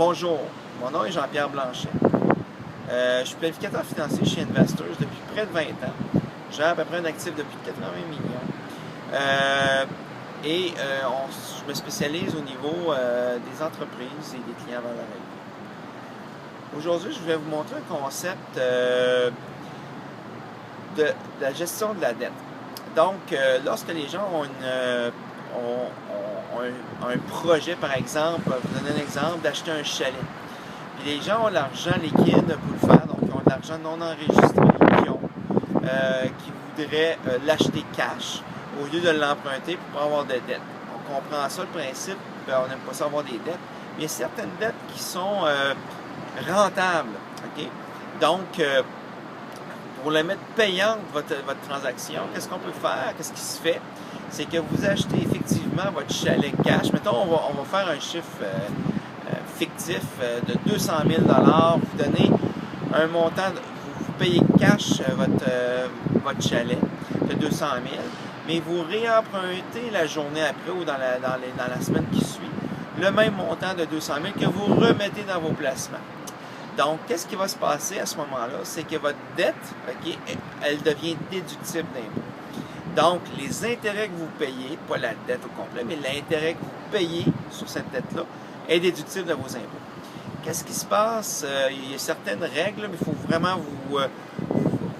Bonjour, mon nom est Jean-Pierre Blanchet. Je suis planificateur financier chez Investors depuis près de 20 ans. J'ai à peu près un actif depuis 80 millions. Je me spécialise au niveau des entreprises et des clients à valeur élevée. Aujourd'hui, je vais vous montrer un concept de la gestion de la dette. Donc, lorsque les gens ont un projet, par exemple, je vous donne un exemple, d'acheter un chalet. Puis les gens ont l'argent liquide pour le faire, donc ils ont de l'argent non enregistré qui voudraient l'acheter cash au lieu de l'emprunter pour pas avoir de dettes. On comprend ça, le principe, on n'aime pas ça avoir des dettes, mais il y a certaines dettes qui sont rentables. Okay? Donc, pour la mettre payante, votre transaction, qu'est-ce qu'on peut faire? Qu'est-ce qui se fait? C'est que vous achetez effectivement votre chalet cash. Mettons, on va faire un chiffre fictif de 200 000 $. Vous donnez un montant, vous payez cash votre chalet de 200 000 $, mais vous réempruntez la journée après ou dans la semaine qui suit le même montant de 200 000 $ que vous remettez dans vos placements. Donc, qu'est-ce qui va se passer à ce moment-là? C'est que votre dette, okay, elle devient déductible d'impôt. Donc, les intérêts que vous payez, pas la dette au complet, mais l'intérêt que vous payez sur cette dette-là est déductible de vos impôts. Qu'est-ce qui se passe? Il y a certaines règles, mais il faut vraiment vous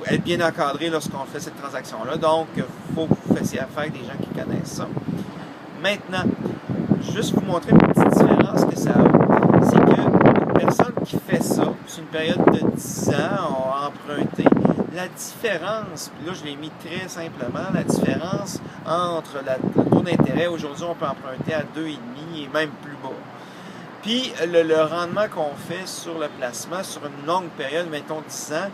être bien encadré lorsqu'on fait cette transaction-là. Donc, il faut que vous fassiez affaire avec des gens qui connaissent ça. Maintenant, juste vous montrer une petite différence que ça a. C'est qu'une personne qui fait ça, sur une période de 10 ans, a emprunté, la différence, puis là je l'ai mis très simplement, la différence entre le taux d'intérêt, aujourd'hui on peut emprunter à 2,5 et même plus bas. Puis le rendement qu'on fait sur le placement, sur une longue période, mettons 10 ans,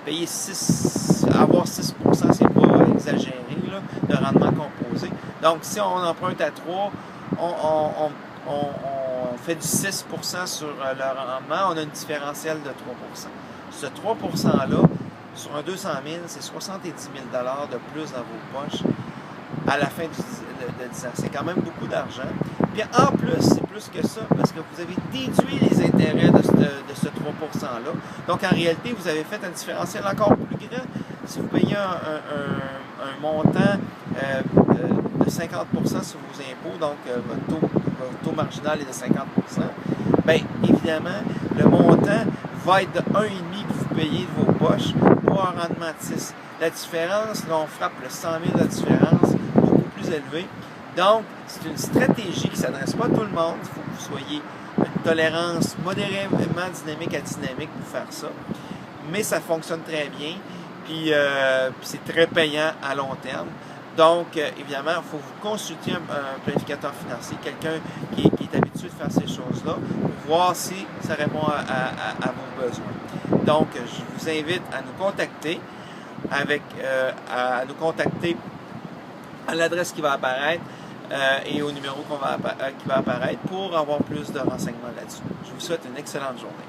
payer 6, avoir 6%, c'est pas exagéré, là, de rendement composé. Donc si on emprunte à 3, on fait du 6% sur le rendement, on a une différentielle de 3%. Ce 3%-là, sur un 200 000, c'est 70 000 $ de plus dans vos poches à la fin de 10 ans. C'est quand même beaucoup d'argent. Puis en plus, c'est plus que ça, parce que vous avez déduit les intérêts de ce 3%-là. Donc en réalité, vous avez fait un différentiel encore plus grand. Si vous payez un montant de 50% sur vos impôts, donc votre taux marginal est de 50%, bien évidemment, le montant va être de 1,5 que vous payez de vos poches pour un rendement de 6. La différence, là on frappe le 100 000 de différence, beaucoup plus élevé. Donc, c'est une stratégie qui ne s'adresse pas à tout le monde. Il faut que vous soyez une tolérance modérément dynamique à dynamique pour faire ça. Mais ça fonctionne très bien. Puis c'est très payant à long terme. Donc, évidemment, il faut vous consulter un planificateur financier, quelqu'un qui est habitué de faire ces choses-là, pour voir si ça répond à vos besoins. Donc, je vous invite à nous contacter à l'adresse qui va apparaître et au numéro qui va apparaître pour avoir plus de renseignements là-dessus. Je vous souhaite une excellente journée.